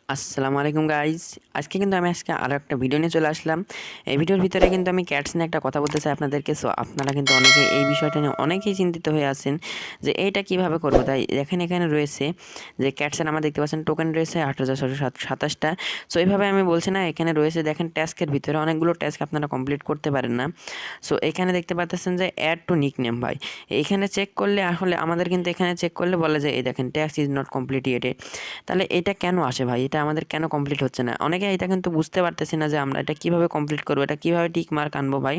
আসসালামু আলাইকুম গাইজ। আজকে কিন্তু আমি আরও একটা ভিডিও নিয়ে চলে আসলাম। এই ভিডিওর ভিতরে কিন্তু আমি ক্যাটস নিয়ে একটা কথা বলতে চাই আপনাদেরকে। সো আপনারা কিন্তু অনেকে এই বিষয়টা নিয়ে অনেকেই চিন্তিত হয়ে আছেন যে এইটা কিভাবে করবো। তাই এখানে রয়েছে যে ক্যাটসের আমার দেখতে পাচ্ছেন টোকেন রয়েছে ৮,৬২৭টা। সো এইভাবে আমি বলছি না, এখানে রয়েছে দেখেন টাস্কের ভিতরে অনেকগুলো টাস্ক আপনারা কমপ্লিট করতে পারেন না। সো এখানে দেখতে পাচ্ছেন যে অ্যাড টু নিকনেম ভাই, এইখানে চেক করলে আসলে আমাদের কিন্তু এখানে চেক করলে বলে যে এই দেখেন টাস্ক ইজ নট কমপ্লিটেড। তাহলে এটা কেন আসে ভাই, এটা আমাদের কেন কমপ্লিট হচ্ছে না? অনেকে এটা কিন্তু বুঝতে পারতেছি না যে আমরা এটা কীভাবে কমপ্লিট করবো, এটা কীভাবে টিক মার্ক আনবো ভাই।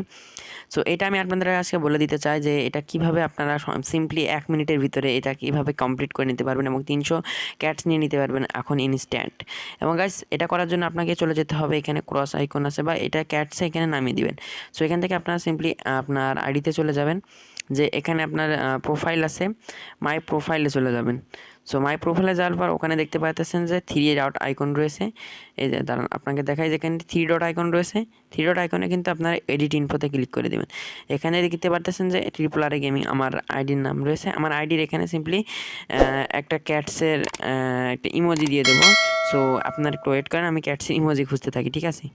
সো এটা আমি আপনাদের আজকে বলে দিতে চাই যে এটা কীভাবে আপনারা সিম্পলি 1 মিনিটের ভিতরে এটা কীভাবে কমপ্লিট করে নিতে পারবেন এবং 300 ক্যাটস নিয়ে নিতে পারবেন এখন ইনস্ট্যান্ট। এবং গাইস এটা করার জন্য আপনাকে চলে যেতে হবে, এখানে ক্রস আইকন আছে বা এটা ক্যাটসে এখানে নামিয়ে দিবেন। সো এখান থেকে আপনারা সিম্পলি আপনার আইডিতে চলে যাবেন, যে এখানে আপনার প্রোফাইল আছে, মাই প্রোফাইলে চলে যাবেন। সো মাই প্রোফাইলে যাওয়ার পর ওখানে দেখতে পাচ্ছেন যে 3 ডট আইকন রয়েছে। এই যে দাঁড়ান আপনাকে দেখাই, যে এখানে 3 ডট আইকন রয়েছে। 3 ডট আইকনে কিন্তু আপনার এডিট ইনফোতে ক্লিক করে দেবেন। এখানে দেখতে পাচ্ছেন যে RRR গেমিং আমার আইডির নাম রয়েছে। আমার আইডির এখানে সিম্পলি একটা ক্যাটসের একটা ইমোজি দিয়ে দেবো। সো আপনার একটু ওয়েট করেন, আমি ক্যাটসের ইমোজি খুঁজতে থাকি, ঠিক আছে?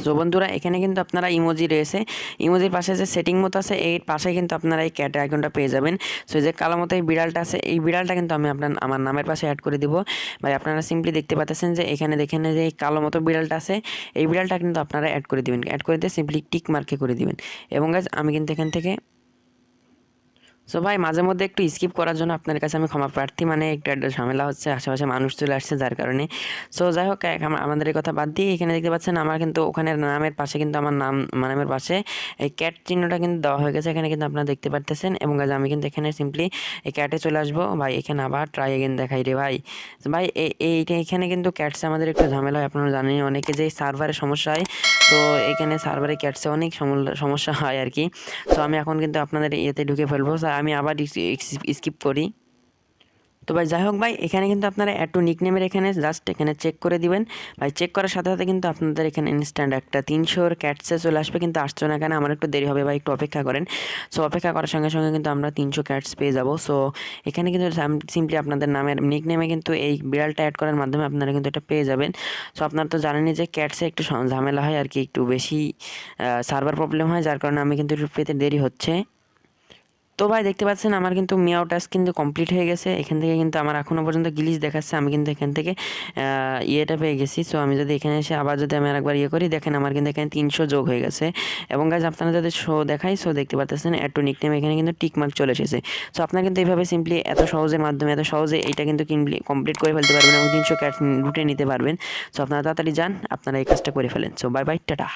সো বন্ধুরা এখানে কিন্তু আপনারা ইমোজি রয়েছে, ইমোজির পাশে যে সেটিং মতো আছে এর পাশে কিন্তু আপনারা এই ক্যাট আইকনটা পেয়ে যাবেন। সো যে কালো মতো এই বিড়ালটা আছে, এই বিড়ালটা কিন্তু আমি আমার নামের পাশে অ্যাড করে দিব ভাই। আপনারা সিম্পলি দেখতে পাচ্ছেন যে এখানে দেখেন যে এই কালো মতো বিড়ালটা আছে, এই বিড়ালটা কিন্তু আপনারা অ্যাড করে দিবেন। অ্যাড করে দিয়ে সিম্পলি টিক মার্কে করে দিবেন। এবং গাইজ আমি কিন্তু এখান থেকে সো ভাই মাঝে মধ্যে একটু স্কিপ করার জন্য আপনার কাছে আমি ক্ষমা প্রার্থী, মানে একটু একটা ঝামেলা হচ্ছে, আশেপাশে মানুষ চলে আসছে যার কারণে। সো যাই হোক আমাদের এই কথা বাদ দিয়ে এখানে দেখতে পাচ্ছেন আমার কিন্তু ওখানে নামের পাশে কিন্তু আমার নামের পাশে এই ক্যাট চিহ্নটা কিন্তু দেওয়া হয়ে গেছে, এখানে কিন্তু আপনারা দেখতে পারতেছেন। এবং গাইজ আমি কিন্তু এখানে সিম্পলি এই ক্যাটে চলে আসবো ভাই। এখানে আবার ট্রাই এগেন দেখাই রে ভাই। ভাই এইটা এখানে কিন্তু ক্যাটসে আমাদের একটু ঝামেলা হয়, আপনারা জানেন অনেকে যে সার্ভারের সমস্যা হয়। তো এখানে সার্ভারে ক্যাটসে অনেক সমস্যা হয় আর কি। সো আমি এখন কিন্তু আপনাদের ইয়েতে ঢুকে ফেলবো, আমি আবার স্কিপ করি। তো ভাই যাই হোক ভাই, এখানে কিন্তু আপনারা অ্যাড টু নিকনেমের এখানে জাস্ট এখানে চেক করে দিবেন ভাই। চেক করার সাথে সাথে কিন্তু আপনাদের এখানে ইনস্ট্যান্ট একটা 300 ক্যাটসে চলে আসবে, কিন্তু আসছে না কেন, আমার একটু দেরি হবে ভাই, একটু অপেক্ষা করেন। সো অপেক্ষা করার সঙ্গে সঙ্গে কিন্তু আমরা 300 ক্যাটস পেয়ে যাব। সো এখানে কিন্তু সিম্পলি আপনাদের নামের নিকনেমে কিন্তু এই বিড়ালটা অ্যাড করার মাধ্যমে আপনারা কিন্তু এটা পেয়ে যাবেন। সো আপনারা তো জানেনই যে ক্যাটসে একটু ঝামেলা হয় আর কি, একটু বেশি সার্ভার প্রবলেম হয়, যার কারণে আমি কিন্তু একটু পেতে দেরি হচ্ছে। তো ভাই দেখতে পাচ্ছেন আমার কিন্তু মিয়াও টাস্ক কিন্তু কমপ্লিট হয়ে গেছে। এখান থেকে কিন্তু আমার এখনও পর্যন্ত গ্লিচ দেখাচ্ছে, আমি কিন্তু এখান থেকে ইয়েটা পেয়ে গেছি। সো আমি যদি এখানে এসে আবার যদি আমি আরেকবার ইয়ে করি, দেখেন আমার কিন্তু এখানে 300 যোগ হয়ে গেছে। এবং গাইজ আপনারা যদি শো দেখাই, সো দেখতে পাচ্ছেন অ্যাড টু নিকনেম এখানে কিন্তু টিক মার্ক চলে এসেছে। সো আপনারা কিন্তু এইভাবে সিম্পলি এত সহজের মাধ্যমে এত সহজে এইটা কিন্তু কমপ্লিট করে ফেলতে পারবেন এবং 300 ক্যাট লুটে নিতে পারবেন। সো আপনারা তাড়াতাড়ি যান, আপনারা এই কাজটা করে ফেলেন। So bye bye, tata.